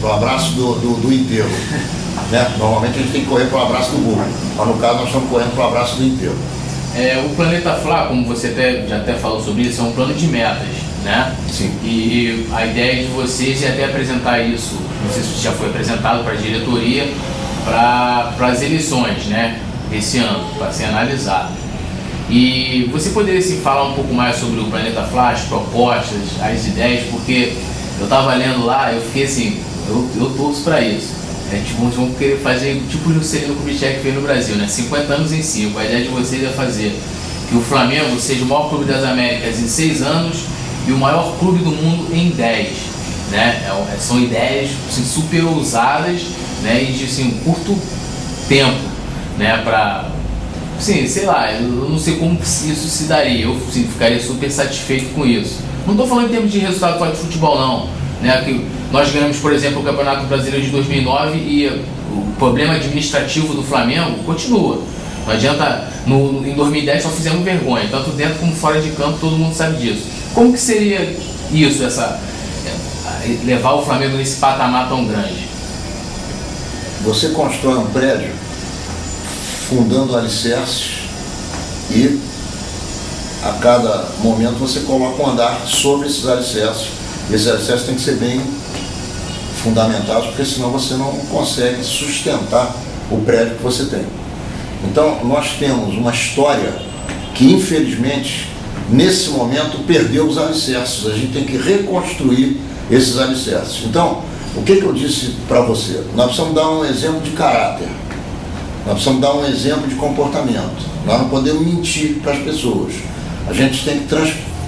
para o abraço do enterro. Né? Normalmente a gente tem que correr para o abraço do burro, mas no caso nós estamos correndo para o abraço do enterro. O Planeta Fla, como você já até falou sobre isso, é um plano de metas, né? Sim. E a ideia de vocês é até apresentar isso, não sei se já foi apresentado para a diretoria, para as eleições, né? Desse ano, para ser analisado. E você poderia assim, falar um pouco mais sobre o Planeta Fla, as propostas, as ideias, porque eu estava lendo lá, eu fiquei assim, eu torço para isso. Vão querer fazer tipo o Juscelino Kubitschek fez no Brasil, né? 50 anos em 5. A ideia de vocês é fazer que o Flamengo seja o maior clube das Américas em 6 anos e o maior clube do mundo em 10. Né? São ideias assim, super ousadas, né? E de assim, um curto tempo, né? Para, sim, sei lá, eu não sei como isso se daria. Eu sim, ficaria super satisfeito com isso. Não estou falando em termos de resultado só de futebol, não. Né? Que nós ganhamos, por exemplo, o Campeonato Brasileiro de 2009 e o problema administrativo do Flamengo continua. Não adianta, em 2010 só fizemos vergonha, tanto dentro como fora de campo, todo mundo sabe disso. Como que seria isso, levar o Flamengo nesse patamar tão grande? Você constrói um prédio fundando alicerces e a cada momento você coloca um andar sobre esses alicerces. Esses alicerces têm que ser bem fundamentados, porque senão você não consegue sustentar o prédio que você tem. Então, nós temos uma história que, infelizmente, nesse momento, perdeu os alicerces. A gente tem que reconstruir esses alicerces. Então, o que eu disse para você? Nós precisamos dar um exemplo de caráter. Nós precisamos dar um exemplo de comportamento. Nós não podemos mentir para as pessoas. A gente tem que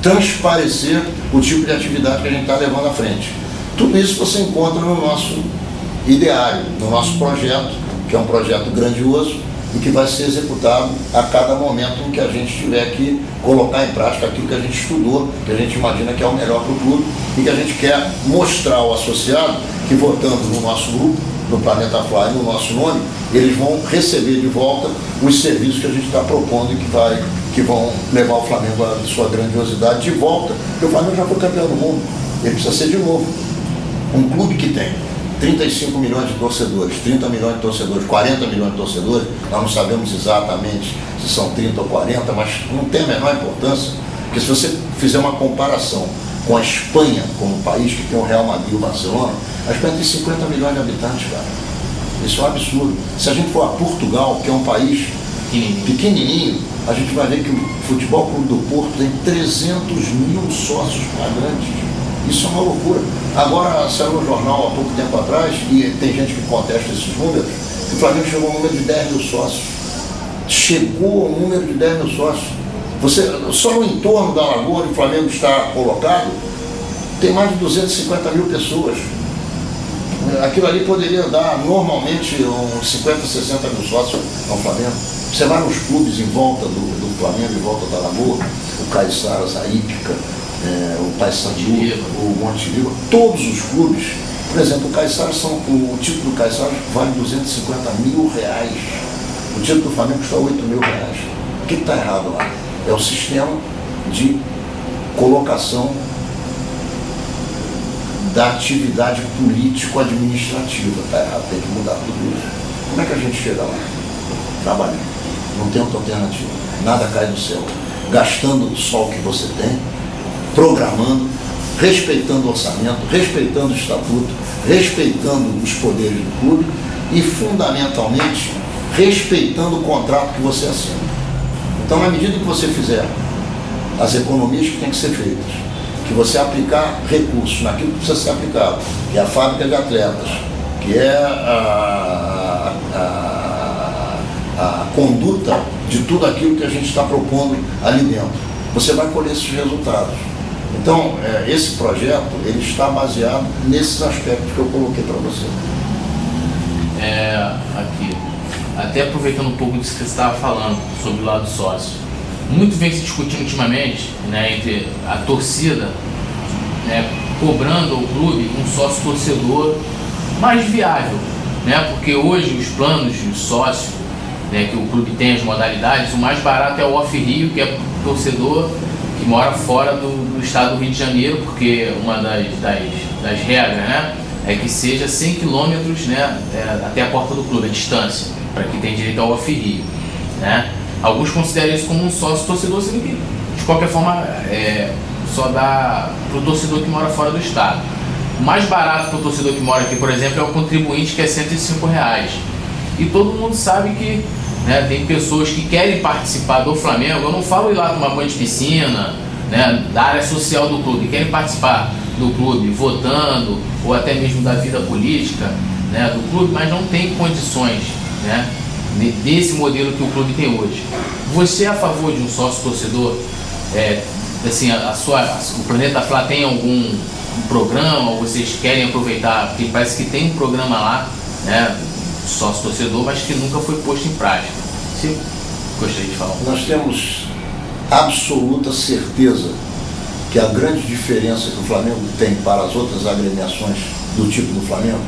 transparecer o tipo de atividade que a gente está levando à frente. Tudo isso você encontra no nosso ideário, no nosso projeto, que é um projeto grandioso e que vai ser executado a cada momento em que a gente tiver que colocar em prática aquilo que a gente estudou, que a gente imagina que é o melhor para o clube e que a gente quer mostrar ao associado que, votando no nosso grupo, no Planeta Fla e no nosso nome, eles vão receber de volta os serviços que a gente está propondo e que vão levar o Flamengo à sua grandiosidade de volta, porque o Flamengo já foi campeão do mundo, ele precisa ser de novo. Um clube que tem 35 milhões de torcedores, 30 milhões de torcedores, 40 milhões de torcedores, nós não sabemos exatamente se são 30 ou 40, mas não tem a menor importância, porque se você fizer uma comparação com a Espanha, como um país que tem o Real Madrid e o Barcelona, a Espanha tem 50 milhões de habitantes, cara. Isso é um absurdo. Se a gente for a Portugal, que é um país pequenininho, a gente vai ver que o Futebol Clube do Porto tem 300 mil sócios pagantes. Isso é uma loucura. Agora saiu no jornal há pouco tempo atrás, e tem gente que contesta esses números, que o Flamengo chegou ao número de 10 mil sócios. Chegou ao número de 10 mil sócios. Só no entorno da Lagoa onde o Flamengo está colocado, tem mais de 250 mil pessoas. Aquilo ali poderia dar normalmente uns 50, 60 mil sócios ao Flamengo. Você vai nos clubes em volta do Flamengo, em volta da Lagoa, o Caiçaras, a Ípica, o Paysandu, o Monte Viva, todos os clubes, por exemplo, o título do Caiçaras vale 250 mil reais. O título do Flamengo custa 8 mil reais. O que está errado lá? É o sistema de colocação da atividade político-administrativa. Está errado, tem que mudar tudo isso. Como é que a gente chega lá? Trabalhando. Não tem outra alternativa. Nada cai do céu. Gastando só o que você tem, programando, respeitando o orçamento, respeitando o estatuto, respeitando os poderes do clube e, fundamentalmente, respeitando o contrato que você assina. Então, na medida que você fizer as economias que têm que ser feitas, que você aplicar recursos naquilo que precisa ser aplicado, que é a fábrica de atletas, que é a conduta de tudo aquilo que a gente está propondo ali dentro, você vai colher esses resultados. Então, esse projeto, ele está baseado nesses aspectos que eu coloquei para você. Aqui, até aproveitando um pouco disso que você estava falando sobre o lado sócio, muito vem se discutindo ultimamente, né, entre a torcida, né, cobrando ao clube um sócio torcedor mais viável, né, porque hoje os planos de sócio, né, que o clube tem, as modalidades, o mais barato é o Off Rio, que é o torcedor que mora fora do estado do Rio de Janeiro, porque uma das regras, né, é que seja 100 quilômetros, né, até a porta do clube, a distância, para quem tem direito ao off-rio, né? Alguns consideram isso como um sócio torcedor, sendo que, de qualquer forma, só dá para o torcedor que mora fora do estado. O mais barato para o torcedor que mora aqui, por exemplo, é o contribuinte, que é R$105. E todo mundo sabe que, né, tem pessoas que querem participar do Flamengo. Eu não falo ir lá tomar banho de piscina, né, da área social do clube, querem participar do clube votando ou até mesmo da vida política, né, do clube, mas não tem condições, né, desse modelo que o clube tem hoje. Você é a favor de um sócio torcedor? Assim, o Planeta Fla tem algum programa, ou vocês querem aproveitar? Porque parece que tem um programa lá, né, sócio torcedor, mas que nunca foi posto em prática. Você gostaria de falar? Nós temos absoluta certeza que a grande diferença que o Flamengo tem para as outras agremiações do tipo do Flamengo,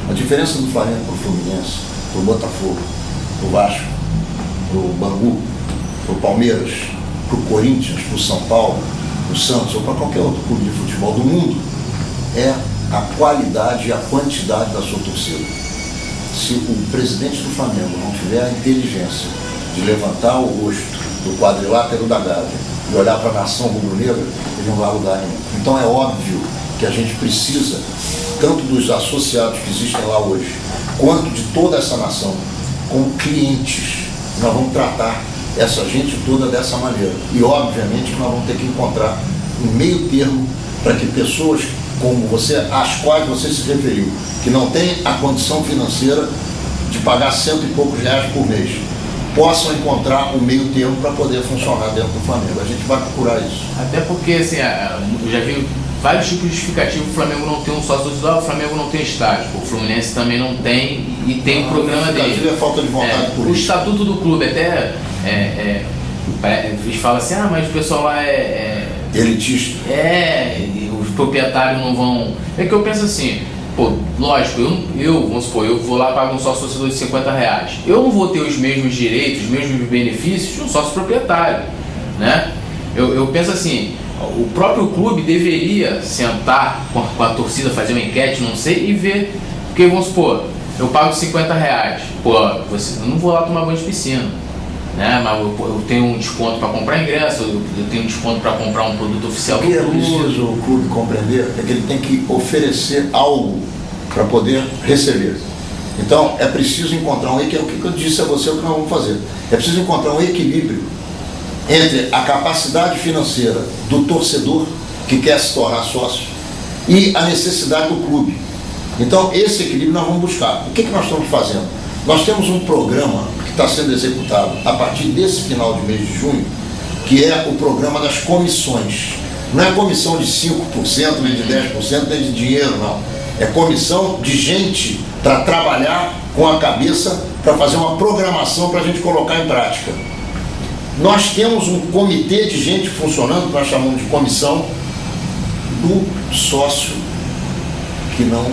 a diferença do Flamengo para o Fluminense, para o Botafogo, para o Vasco, para o Bangu, para o Palmeiras, para o Corinthians, para o São Paulo, para o Santos ou para qualquer outro clube de futebol do mundo, é a qualidade e a quantidade da sua torcida. Se o presidente do Flamengo não tiver a inteligência de levantar o rosto do quadrilátero da Gávea e olhar para a nação rubro-negra, ele não vai a lugar nenhum. Então é óbvio que a gente precisa, tanto dos associados que existem lá hoje, quanto de toda essa nação, como clientes. Nós vamos tratar essa gente toda dessa maneira. E obviamente que nós vamos ter que encontrar um meio termo para que pessoas como você, às quais você se referiu, que não tem a condição financeira de pagar R$100 e poucos por mês, possam encontrar um meio termo para poder funcionar dentro do Flamengo. A gente vai procurar isso. Até porque, assim, eu já vi vários tipos de justificativos. O Flamengo não tem um sócio torcedor, o Flamengo não tem estádio, o Fluminense também não tem, e tem um programa dele. É falta de vontade política. O estatuto do clube até eles falam assim, mas o pessoal lá elitista. Os proprietários não vão. É que eu penso assim, lógico, vamos supor, eu vou lá pagar um sócio torcedor de R$50. Eu não vou ter os mesmos direitos, os mesmos benefícios de um sócio proprietário, né? Eu penso assim, o próprio clube deveria sentar com a torcida, fazer uma enquete, não sei, e ver, porque vamos supor, eu pago R$50, eu não vou lá tomar banho de piscina, né? Mas eu tenho um desconto para comprar ingresso, eu tenho um desconto para comprar um produto oficial do clube. O que é preciso o clube compreender é que ele tem que oferecer algo para poder receber. Então é preciso encontrar o que eu disse a você, o que nós vamos fazer. É preciso encontrar um equilíbrio entre a capacidade financeira do torcedor que quer se tornar sócio e a necessidade do clube. Então esse equilíbrio nós vamos buscar. O que nós estamos fazendo? Nós temos um programa que está sendo executado a partir desse final de mês de junho, que é o programa das comissões. Não é comissão de 5%, nem de 10%, nem de dinheiro, não. É comissão de gente para trabalhar com a cabeça, para fazer uma programação para a gente colocar em prática. Nós temos um comitê de gente funcionando, que nós chamamos de comissão do sócio que não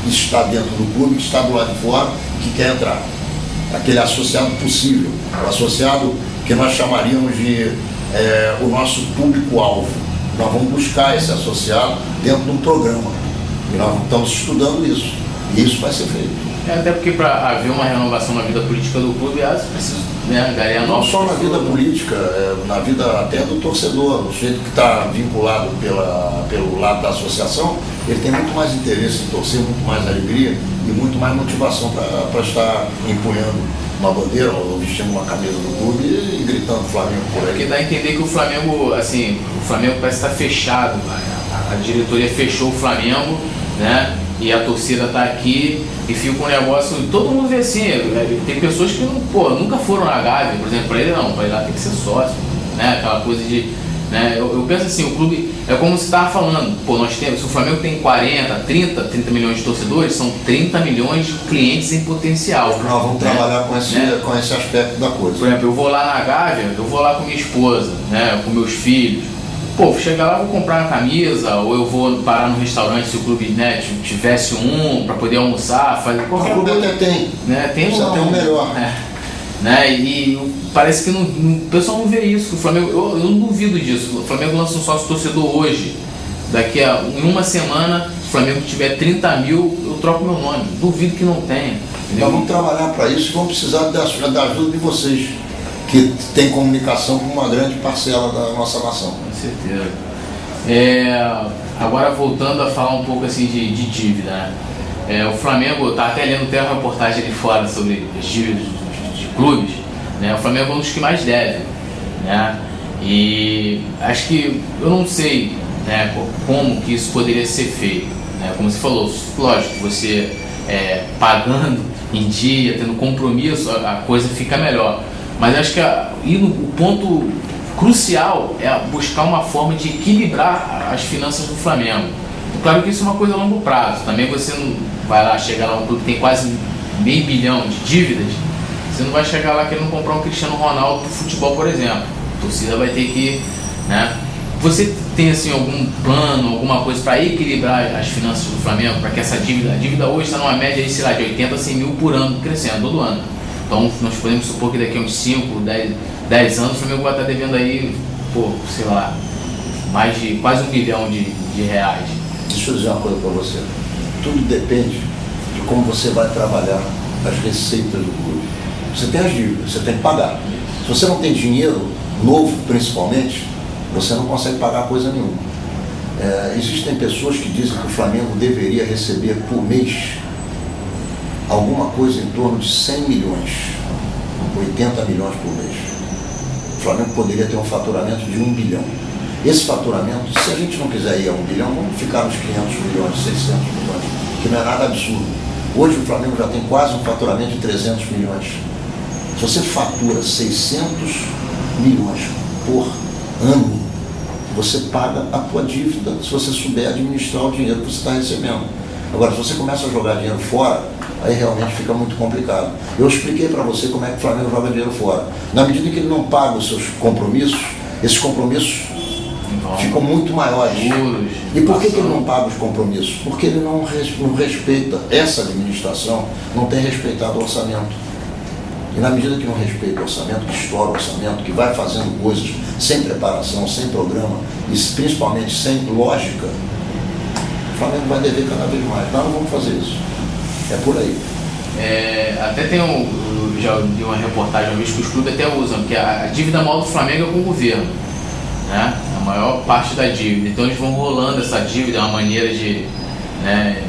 está dentro do clube, que está do lado de fora, que quer entrar. Aquele associado possível, o associado que nós chamaríamos de o nosso público-alvo. Nós vamos buscar esse associado dentro de um programa. E nós estamos estudando isso. E isso vai ser feito. Até porque para haver uma renovação na vida política do clube, é preciso, né, ganhar não só na vida política, na vida até do torcedor. O sujeito que está vinculado pelo lado da associação, ele tem muito mais interesse em torcer, muito mais alegria e muito mais motivação para estar empunhando uma bandeira ou vestindo uma camisa do clube e gritando Flamengo por aí. Porque dá a entender que o Flamengo, assim, o Flamengo parece estar fechado, a diretoria fechou o Flamengo, né? E a torcida está aqui e fica um negócio, todo mundo vê assim, tem pessoas que nunca foram na Gávea, por exemplo, para ele não, para ele lá tem que ser sócio, né? Aquela coisa de, né? Eu penso assim, o clube, é como você estava falando, nós temos, se o Flamengo tem 30 milhões de torcedores, são 30 milhões de clientes em potencial. Nós vamos trabalhar com esse aspecto da coisa. Por exemplo, eu vou lá na Gávea, eu vou lá com minha esposa, né? Com meus filhos. Chegar lá, vou comprar uma camisa, ou eu vou parar no restaurante se o clube, né, tivesse para poder almoçar, fazer qualquer coisa. O clube até tem. Né, tem um melhor. Né, e parece que o pessoal não vê isso. O Flamengo, eu não duvido disso. O Flamengo lança um sócio torcedor hoje. Em uma semana, o Flamengo tiver 30 mil, eu troco meu nome. Duvido que não tenha. Entendeu? Nós vamos trabalhar para isso e vamos precisar da ajuda de vocês, que tem comunicação com uma grande parcela da nossa nação. Com certeza. Agora voltando a falar um pouco assim de dívida, né? O Flamengo, tá até lendo até uma reportagem ali fora sobre as dívidas de clubes, né? O Flamengo é um dos que mais deve, né? E acho que, eu não sei, né, como que isso poderia ser feito, né? Como você falou, lógico, você pagando em dia, tendo compromisso, a coisa fica melhor. Mas acho que o ponto crucial é buscar uma forma de equilibrar as finanças do Flamengo. Claro que isso é uma coisa a longo prazo. Também você não vai lá chegar lá um clube que tem quase meio bilhão de dívidas, você não vai chegar lá querendo comprar um Cristiano Ronaldo pro futebol, por exemplo. A torcida vai ter que, né? Você tem assim algum plano, alguma coisa para equilibrar as finanças do Flamengo, para que a dívida hoje está numa média aí, sei lá, de 80 a 100 mil por ano, crescendo todo ano. Então nós podemos supor que daqui a uns 5, 10 anos o Flamengo vai estar devendo aí, sei lá, mais de quase 1 bilhão de reais. Deixa eu dizer uma coisa para você. Tudo depende de como você vai trabalhar as receitas do clube. Você tem as dívidas, você tem que pagar. Se você não tem dinheiro novo, principalmente, você não consegue pagar coisa nenhuma. Existem pessoas que dizem que o Flamengo deveria receber por mês alguma coisa em torno de 100 milhões, 80 milhões por mês. O Flamengo poderia ter um faturamento de 1 bilhão. Esse faturamento, se a gente não quiser ir a 1 bilhão, vamos ficar nos 500 milhões, 600 milhões, que não é nada absurdo. Hoje o Flamengo já tem quase um faturamento de 300 milhões. Se você fatura 600 milhões por ano, você paga a tua dívida se você souber administrar o dinheiro que você está recebendo. Agora, se você começa a jogar dinheiro fora, aí realmente fica muito complicado. Eu expliquei para você como é que o Flamengo joga dinheiro fora. Na medida que ele não paga os seus compromissos, esses compromissos ficam muito maiores. E por que ele não paga os compromissos? Porque ele não respeita, essa administração não tem respeitado o orçamento. E na medida que não respeita o orçamento, que estoura o orçamento, que vai fazendo coisas sem preparação, sem programa e principalmente sem lógica, o Flamengo vai dever cada vez mais. Nós não vamos fazer isso. É por aí. Até tem eu já li uma reportagem uma vez que os clubes até usam, que a dívida maior do Flamengo é com o governo, né? A maior parte da dívida. Então eles vão rolando essa dívida, é uma maneira de, né?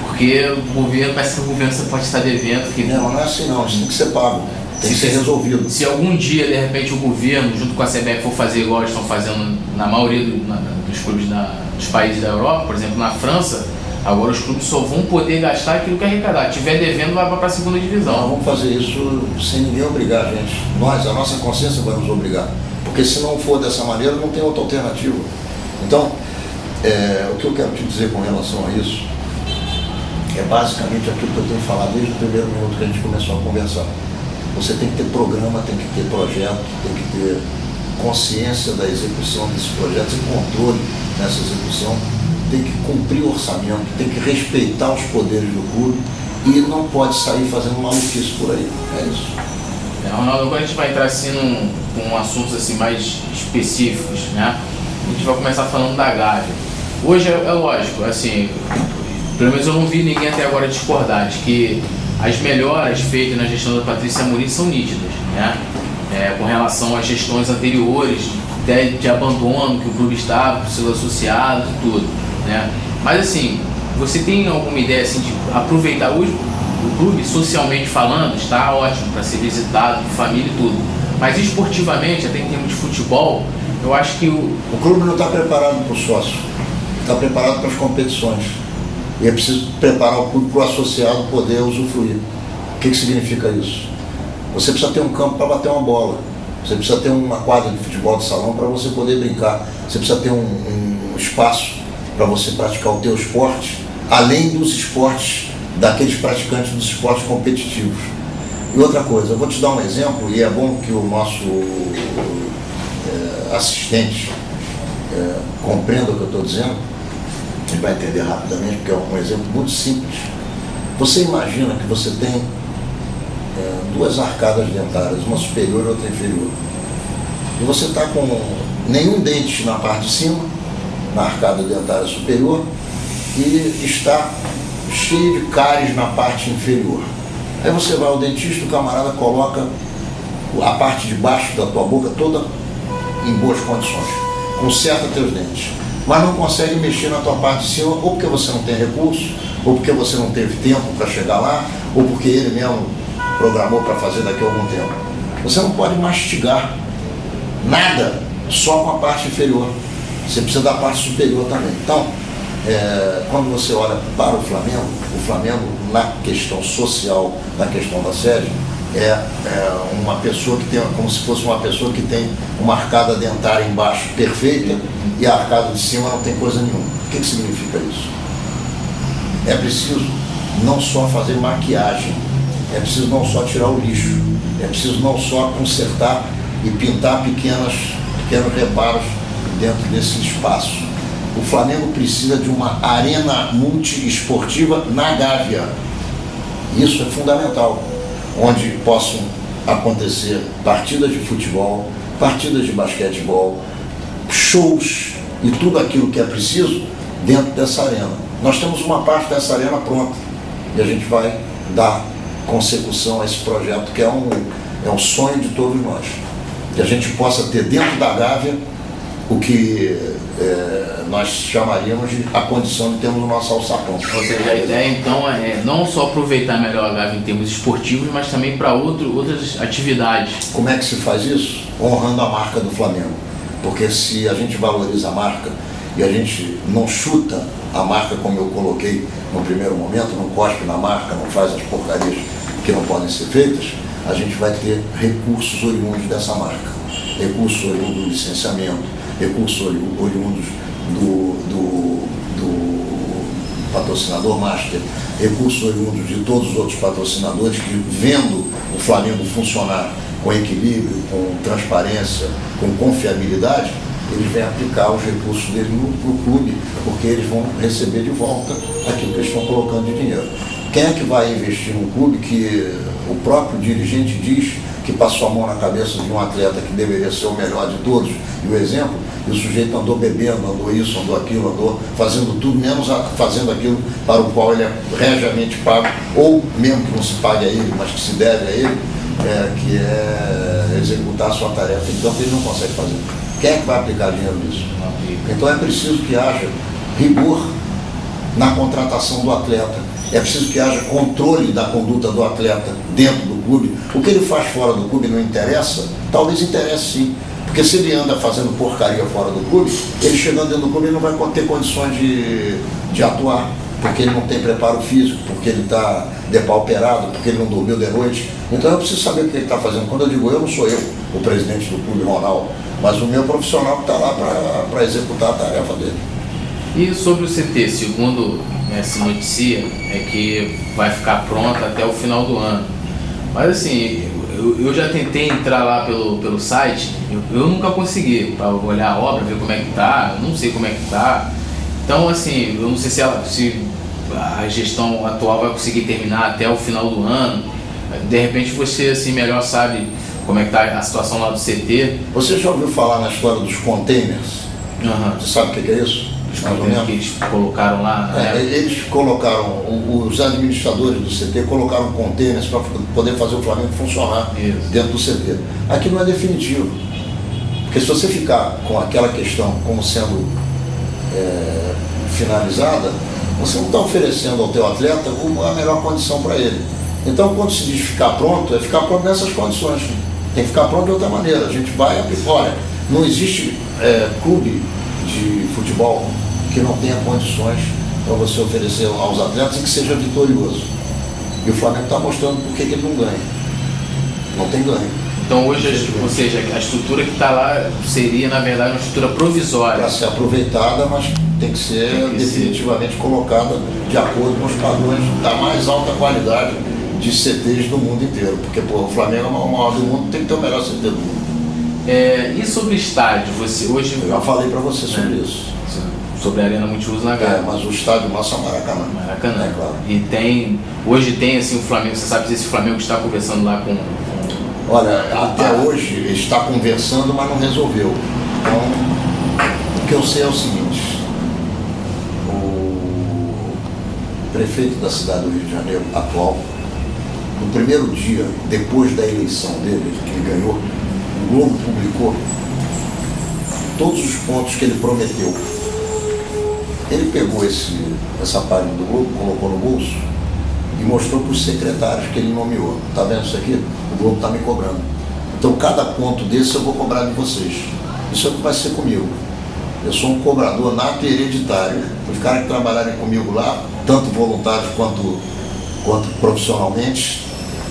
Porque o governo, parece que o governo você pode estar devendo. Não é assim não, isso tem que ser pago, tem que ser resolvido. Se algum dia, de repente, o governo, junto com a CBF, for fazer igual eles estão fazendo na maioria dos clubes dos países da Europa, por exemplo, na França, agora os clubes só vão poder gastar aquilo que arrecadar. Se estiver devendo, vai para a segunda divisão. Nós vamos fazer isso sem ninguém obrigar a gente. A nossa consciência vai nos obrigar. Porque se não for dessa maneira, não tem outra alternativa. Então, o que eu quero te dizer com relação a isso é basicamente aquilo que eu tenho falado desde o primeiro minuto que a gente começou a conversar. Você tem que ter programa, tem que ter projeto, tem que ter consciência da execução desses projetos e controle nessa execução, tem que cumprir o orçamento, tem que respeitar os poderes do clube e não pode sair fazendo maluquice por aí. É isso. Ronaldo, agora a gente vai entrar assim com assuntos assim, mais específicos, né? A gente vai começar falando da Gávea. Hoje é lógico, assim, pelo menos eu não vi ninguém até agora discordar de que as melhoras feitas na gestão da Patrícia Amorim são nítidas, né? Com relação às gestões anteriores, de abandono que o clube estava, com seus associados e tudo, né? Mas assim, você tem alguma ideia assim, de aproveitar hoje o clube, socialmente falando, está ótimo para ser visitado, família e tudo, mas esportivamente, até em termos de futebol, eu acho que o clube não está preparado para o sócio, está preparado para as competições. E é preciso preparar o clube para o associado poder usufruir. O que significa isso? Você precisa ter um campo para bater uma bola. Você precisa ter uma quadra de futebol de salão para você poder brincar. Você precisa ter um espaço para você praticar o teu esporte, além dos esportes, daqueles praticantes dos esportes competitivos. E outra coisa, eu vou te dar um exemplo, e é bom que o nosso assistente compreenda o que eu estou dizendo. Ele vai entender rapidamente, porque é um exemplo muito simples. Você imagina que você tem duas arcadas dentárias, uma superior e outra inferior. E você está com nenhum dente na parte de cima, na arcada dentária superior, e está cheio de cáries na parte inferior. Aí você vai ao dentista, o camarada coloca a parte de baixo da tua boca toda em boas condições, conserta teus dentes, mas não consegue mexer na tua parte de cima, ou porque você não tem recurso, ou porque você não teve tempo para chegar lá, ou porque ele mesmo programou para fazer daqui a algum tempo. Você não pode mastigar nada só com a parte inferior, você precisa da parte superior também. Então, quando você olha para o Flamengo na questão social, na questão da sede, é uma pessoa que tem, como se fosse uma pessoa que tem uma arcada dentária embaixo perfeita e a arcada de cima não tem coisa nenhuma. O que significa isso? É preciso não só fazer maquiagem, é preciso não só tirar o lixo, é preciso não só consertar e pintar pequenos reparos dentro desse espaço. O Flamengo precisa de uma arena multiesportiva na Gávea. Isso é fundamental, onde possam acontecer partidas de futebol, partidas de basquetebol, shows e tudo aquilo que é preciso dentro dessa arena. Nós temos uma parte dessa arena pronta e a gente vai dar consecução a esse projeto que é um sonho de todos nós. Que a gente possa ter dentro da Gávea o que nós chamaríamos de a condição de termos o nosso alçapão. Ou seja, a ideia então é não só aproveitar melhor a Gávea em termos esportivos, mas também para outras atividades. Como é que se faz isso? Honrando a marca do Flamengo. Porque se a gente valoriza a marca e a gente não chuta a marca como eu coloquei no primeiro momento, não cospe na marca, não faz as porcarias que não podem ser feitas, a gente vai ter recursos oriundos dessa marca. Recursos oriundos do licenciamento, recursos oriundos do patrocinador master, recursos oriundos de todos os outros patrocinadores que, vendo o Flamengo funcionar com equilíbrio, com transparência, com confiabilidade, eles vêm aplicar os recursos deles no clube, porque eles vão receber de volta aquilo que eles estão colocando de dinheiro. Quem é que vai investir num clube que o próprio dirigente diz que passou a mão na cabeça de um atleta que deveria ser o melhor de todos, e o exemplo, e o sujeito andou bebendo, andou isso, andou aquilo, andou fazendo tudo, menos fazendo aquilo para o qual ele é regiamente pago, ou mesmo que não se pague a ele, mas que se deve a ele, que é executar a sua tarefa. Então ele não consegue fazer. Quem é que vai aplicar dinheiro nisso? Então é preciso que haja rigor na contratação do atleta. É preciso que haja controle da conduta do atleta dentro do clube. O que ele faz fora do clube não interessa? Talvez interesse sim. Porque se ele anda fazendo porcaria fora do clube, ele chegando dentro do clube ele não vai ter condições de atuar. Porque ele não tem preparo físico, porque ele está depauperado, porque ele não dormiu de noite. Então eu preciso saber o que ele está fazendo. Quando eu digo eu, não sou eu, o presidente do clube Ronaldo, mas o meu profissional que está lá para executar a tarefa dele. E sobre o CT, segundo se noticia, é que vai ficar pronto até o final do ano. Mas assim, eu já tentei entrar lá pelo site, eu nunca consegui, para olhar a obra, ver como é que tá, não sei como é que tá. Então assim, eu não sei se a gestão atual vai conseguir terminar até o final do ano. De repente você assim melhor sabe como é que tá a situação lá do CT. Você já ouviu falar na história dos containers? Uhum. Você sabe o que é isso? Que eles colocaram lá, né? Eles colocaram, os administradores do CT colocaram containers para poder fazer o Flamengo funcionar dentro do CT. Aqui não é definitivo, porque se você ficar com aquela questão como sendo finalizada, você não está oferecendo ao teu atleta a melhor condição para ele. Então, quando se diz ficar pronto, é ficar pronto nessas condições. Tem que ficar pronto de outra maneira. A gente vai aplicar. Olha, não existe clube de futebol que não tenha condições para você oferecer aos atletas e que seja vitorioso. E o Flamengo está mostrando por que ele não ganha. Não tem ganho. Então hoje, ou seja, a estrutura que está lá seria, na verdade, uma estrutura provisória. Para ser aproveitada, mas tem que ser definitivamente colocada de acordo com os padrões da mais alta qualidade de CTs do mundo inteiro. Porque o Flamengo é o maior do mundo, tem que ter o melhor CT do mundo. E sobre estádio, você hoje... Eu já falei para você sobre isso. Sobre a Arena Multiuso na Gávea. Mas o estádio nosso é o Maracanã. Maracanã. Claro. E hoje tem assim o Flamengo, você sabe se esse Flamengo está conversando lá com... Olha, até hoje está conversando, mas não resolveu. Então, o que eu sei é o seguinte, prefeito da cidade do Rio de Janeiro atual, no primeiro dia, depois da eleição dele, que ele ganhou, o Globo publicou todos os pontos que ele prometeu. Ele pegou essa página do Globo, colocou no bolso e mostrou para os secretários que ele nomeou. Está vendo isso aqui? O Globo está me cobrando. Então, cada ponto desse eu vou cobrar de vocês. Isso é o que vai ser comigo. Eu sou um cobrador nato e hereditário. Os caras que trabalharem comigo lá, tanto voluntários quanto profissionalmente,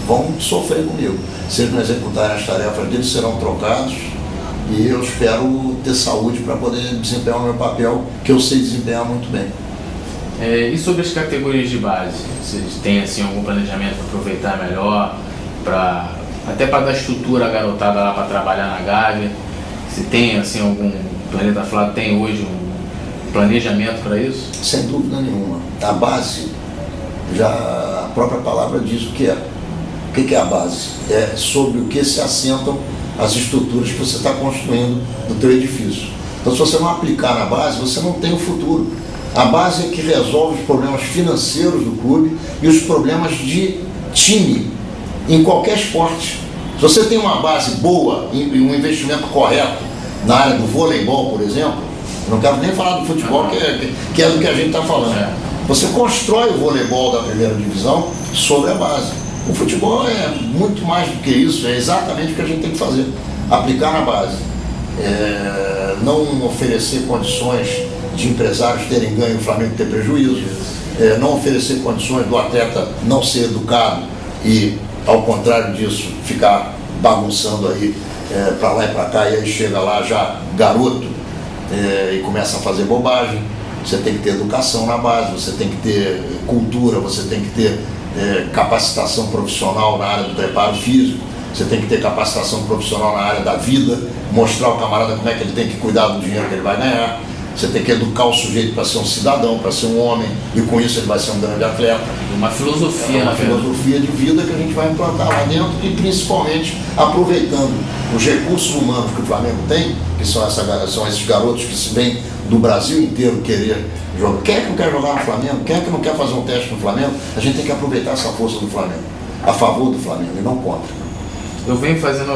vão sofrer comigo. Se eles não executarem as tarefas deles, serão trocados. E eu espero ter saúde para poder desempenhar o meu papel, que eu sei desempenhar muito bem. E sobre as categorias de base? Vocês têm assim, algum planejamento para aproveitar melhor, até para dar estrutura à garotada lá para trabalhar na Gávea? Se tem assim, algum Planeta Flávio tem hoje um planejamento para isso? Sem dúvida nenhuma. A base, já a própria palavra diz o que é. O que é a base? É sobre o que se assentam as estruturas que você está construindo no teu edifício. Então, se você não aplicar na base, você não tem o futuro. A base é que resolve os problemas financeiros do clube e os problemas de time em qualquer esporte. Se você tem uma base boa e um investimento correto na área do voleibol, por exemplo, não quero nem falar do futebol, que é do que a gente está falando. Você constrói o voleibol da primeira divisão sobre a base. O futebol é muito mais do que isso, é exatamente o que a gente tem que fazer. Aplicar na base. Não oferecer condições de empresários terem ganho e o Flamengo ter prejuízo. Não oferecer condições do atleta não ser educado e, ao contrário disso, ficar bagunçando aí para lá e para cá, e aí chega lá já garoto e começa a fazer bobagem. Você tem que ter educação na base, você tem que ter cultura, você tem que ter capacitação profissional na área do preparo físico, você tem que ter capacitação profissional na área da vida, mostrar ao camarada como é que ele tem que cuidar do dinheiro que ele vai ganhar. Você tem que educar o sujeito para ser um cidadão, para ser um homem, e com isso ele vai ser um grande atleta. Uma filosofia, uma filosofia de vida que a gente vai implantar lá dentro, e principalmente aproveitando os recursos humanos que o Flamengo tem, que são esses garotos que se vêm do Brasil inteiro querer jogar. Quem é que não quer jogar no Flamengo? Quem é que não quer fazer um teste no Flamengo? A gente tem que aproveitar essa força do Flamengo, a favor do Flamengo e não contra. Eu venho fazendo